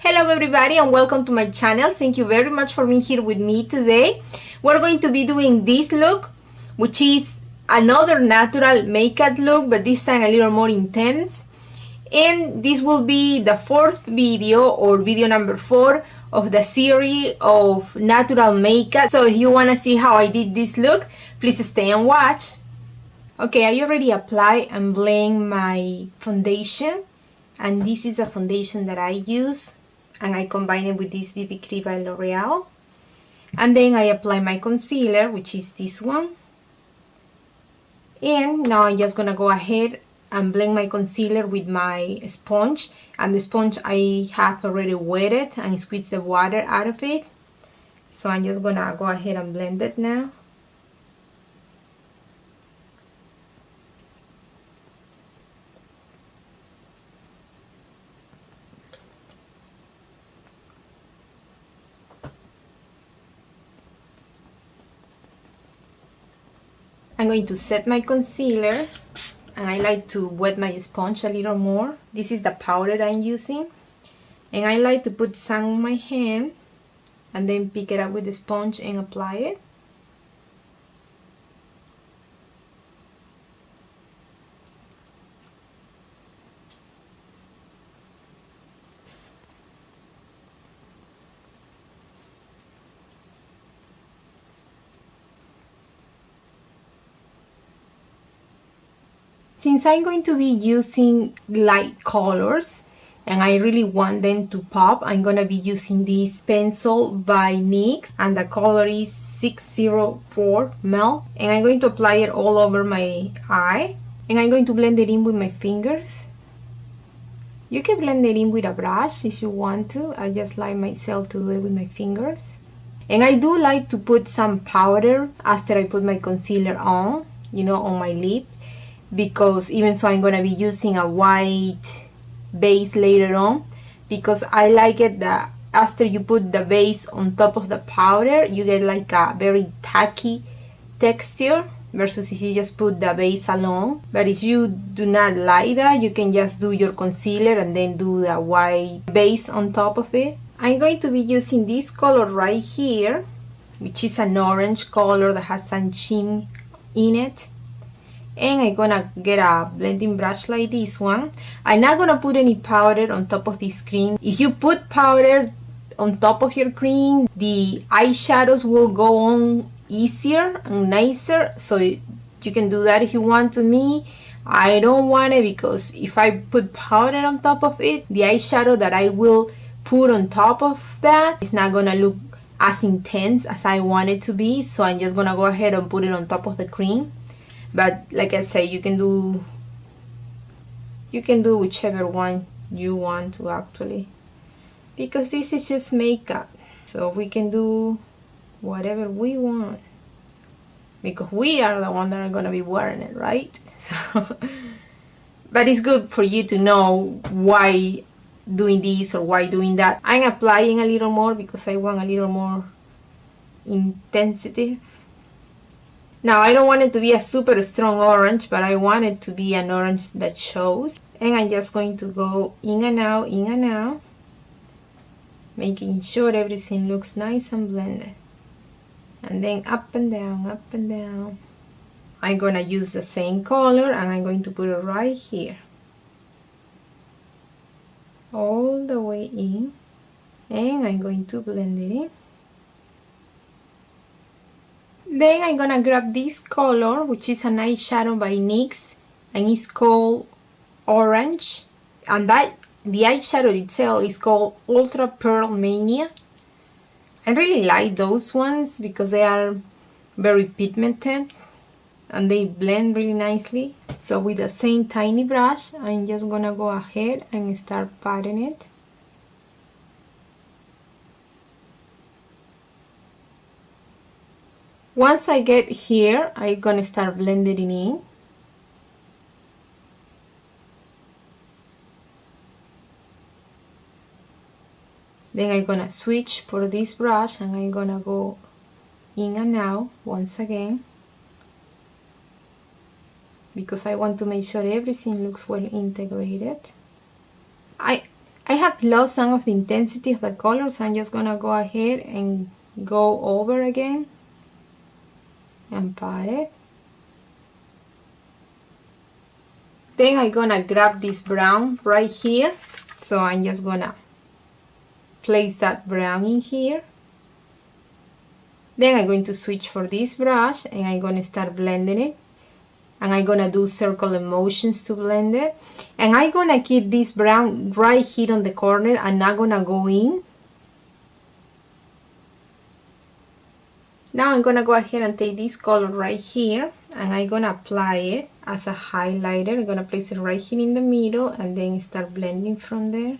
Hello everybody and welcome to my channel. Thank you very much for being here with me today. We're going to be doing this look, which is another natural makeup look, but this time a little more intense. And this will be the fourth video or video number 4 of the series of natural makeup. So if you want to see how I did this look, please stay and watch. Okay, I already applied and blend my foundation, and this is a foundation that I use, and I combine it with this BB Cream by L'Oreal. And then I apply my concealer, which is this one. And now I'm just gonna go ahead and blend my concealer with my sponge. And the sponge I have already wetted and squeezed the water out of it. So I'm just gonna go ahead and blend it now. I'm going to set my concealer, and I like to wet my sponge a little more. This is the powder I'm using, and I like to put some on my hand and then pick it up with the sponge and apply it. Since I'm going to be using light colors and I really want them to pop, I'm going to be using this pencil by NYX, and the color is 604 Mel, and I'm going to apply it all over my eye, and I'm going to blend it in with my fingers. You can blend it in with a brush if you want to. I just like myself to do it with my fingers. And I do like to put some powder after I put my concealer on, you know, on my lip, because even so I'm going to be using a white base later on, because I like it that after you put the base on top of the powder you get like a very tacky texture versus if you just put the base alone. But if you do not like that, you can just do your concealer and then do the white base on top of it. I'm going to be using this color right here, which is an orange color that has some sheen in it. And I'm gonna get a blending brush like this one. I'm not gonna put any powder on top of this cream. If you put powder on top of your cream, the eyeshadows will go on easier and nicer. So you can do that if you want. To me, I don't want it, because if I put powder on top of it, the eyeshadow that I will put on top of that is not gonna look as intense as I want it to be. So I'm just gonna go ahead and put it on top of the cream. But like I say, you can do whichever one you want to, actually, because this is just makeup, so we can do whatever we want, because we are the ones that are going to be wearing it, right? So but it's good for you to know why doing this or why doing that. I'm applying a little more because I want a little more intensity. Now I don't want it to be a super strong orange, but I want it to be an orange that shows. And I'm just going to go in and out, making sure everything looks nice and blended. And then up and down, up and down. I'm going to use the same color and I'm going to put it right here. All the way in. And I'm going to blend it in. Then I'm gonna grab this color, which is an eyeshadow by NYX, and it's called Orange, and that the eyeshadow itself is called Ultra Pearl Mania. I really like those ones because they are very pigmented and they blend really nicely. So with the same tiny brush, I'm just gonna go ahead and start patting it. Once I get here, I'm gonna start blending it in. Then I'm gonna switch for this brush and I'm gonna go in and out once again, because I want to make sure everything looks well integrated. I I have lost some of the intensity of the color, so I'm just gonna go ahead and go over again and pat it. Then I'm gonna grab this brown right here, so I'm just gonna place that brown in here. Then I'm going to switch for this brush and I'm gonna start blending it. And I'm gonna do circular motions to blend it. And I'm gonna keep this brown right here on the corner. I'm not gonna go in. Now I'm gonna go ahead and take this color right here and I'm gonna apply it as a highlighter. I'm gonna place it right here in the middle and then start blending from there.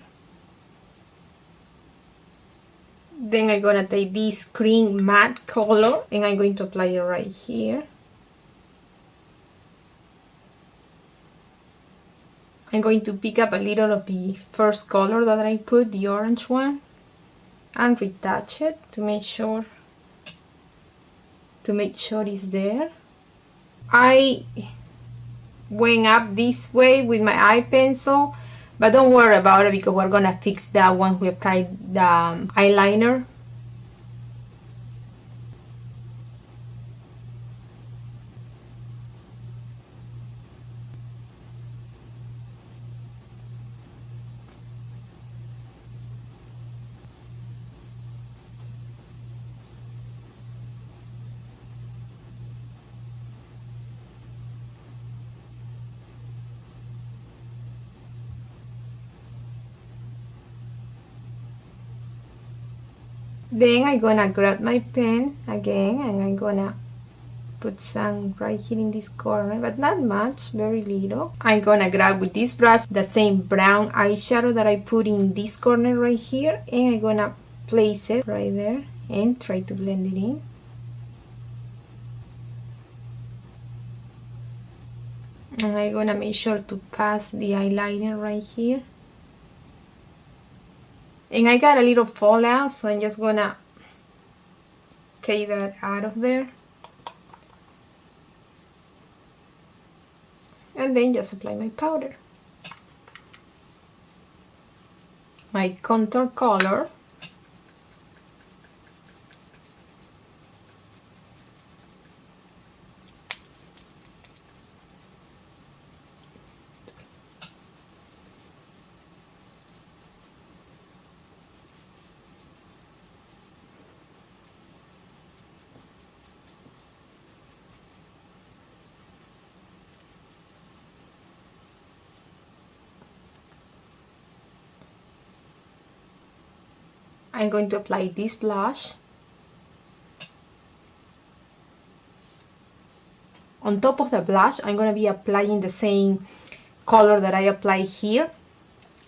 Then I'm gonna take this cream matte color and I'm going to apply it right here. I'm going to pick up a little of the first color that I put, the orange one, and retouch it to make sure it's there. I went up this way with my eye pencil, but don't worry about it because we're gonna fix that once we apply the eyeliner. Then I'm gonna grab my pen again and I'm gonna put some right here in this corner, but not much, very little. I'm gonna grab with this brush the same brown eyeshadow that I put in this corner right here and I'm gonna place it right there and try to blend it in. And I'm gonna make sure to pass the eyeliner right here. And I got a little fallout, so I'm just gonna take that out of there. And then just apply my powder. My contour color. I'm going to apply this blush. On top of the blush, I'm going to be applying the same color that I apply here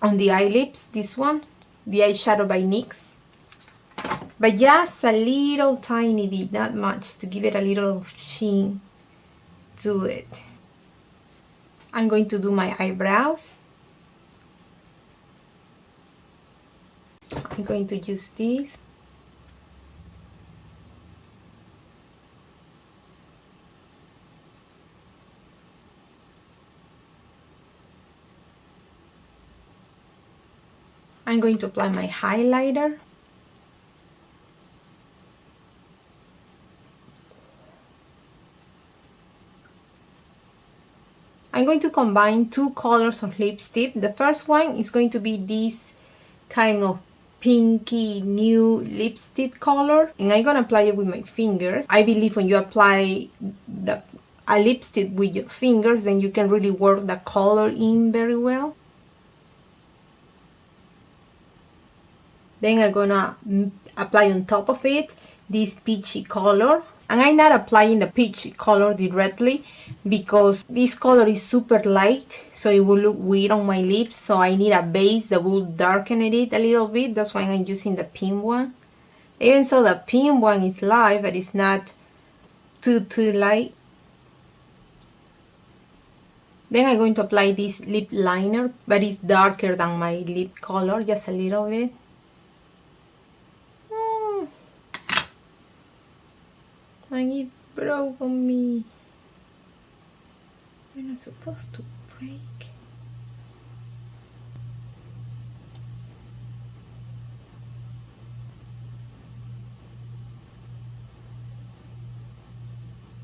on the eyelids, this one, the eyeshadow by NYX. But just a little tiny bit, not much, to give it a little sheen to it. I'm going to do my eyebrows. I'm going to use this. I'm going to apply my highlighter. I'm going to combine two colors of lipstick. The first one is going to be this kind of pinky new lipstick color, and I'm gonna apply it with my fingers. I believe when you apply a lipstick with your fingers, then you can really work the color in very well. Then I'm gonna apply on top of it this peachy color. And I'm not applying the peach color directly because this color is super light, so it will look weird on my lips. So I need a base that will darken it a little bit. That's why I'm using the pink one. Even so, the pink one is light, but it's not too light. Then I'm going to apply this lip liner, but it's darker than my lip color, just a little bit. And it broke on me. We're not supposed to break.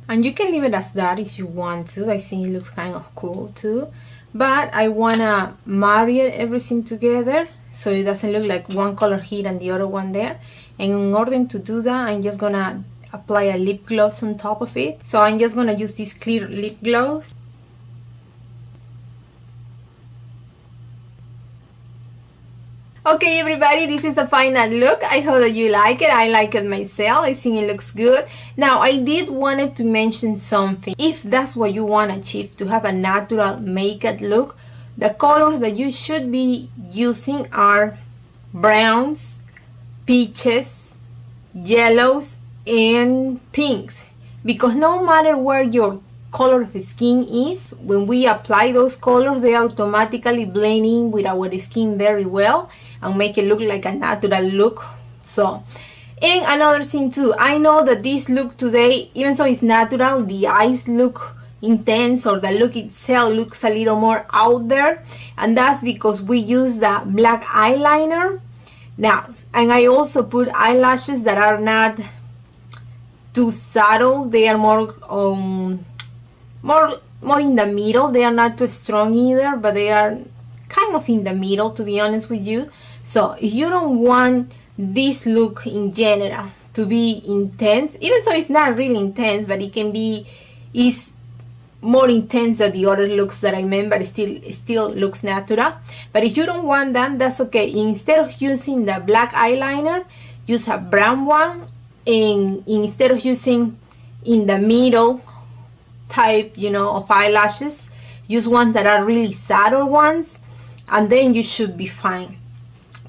And you can leave it as that if you want to. I think it looks kind of cool too. But I wanna marry everything together so it doesn't look like one color here and the other one there. And in order to do that, I'm just gonna apply a lip gloss on top of it. So I'm just gonna use this clear lip gloss. Okay everybody, this is the final look. I hope that you like it. I like it myself. I think it looks good. Now I did wanted to mention something. If that's what you want to achieve, to have a natural makeup look, the colors that you should be using are browns, peaches, yellows, and pinks. Because no matter where your color of skin is, when we apply those colors, they automatically blend in with our skin very well and make it look like a natural look. So, and another thing too, I know that this look today, even though it's natural, the eyes look intense, or the look itself looks a little more out there, and that's because we use the black eyeliner. Now, and I also put eyelashes that are not too subtle. They are more more in the middle. They are not too strong either, but they are kind of in the middle, to be honest with you. So if you don't want this look in general to be intense, even though it's not really intense, but it can be, is more intense than the other looks that I remember, it still looks natural. But if you don't want that, that's okay. Instead of using the black eyeliner, use a brown one, and instead of using in the middle type, you know, of eyelashes, use ones that are really subtle ones, and then you should be fine.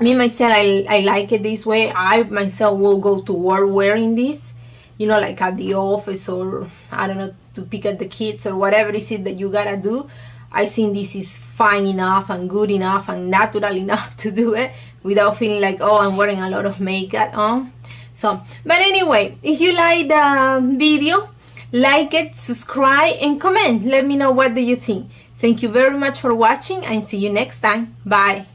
Me myself, I like it this way. I myself will go to work wearing this, you know, like at the office, or I don't know, to pick up the kids or whatever is it that you gotta do. I think this is fine enough and good enough and natural enough to do it without feeling like, oh, I'm wearing a lot of makeup on. So, but anyway, if you like the video, like it, subscribe, and comment. Let me know what do you think. Thank you very much for watching, and see you next time. Bye.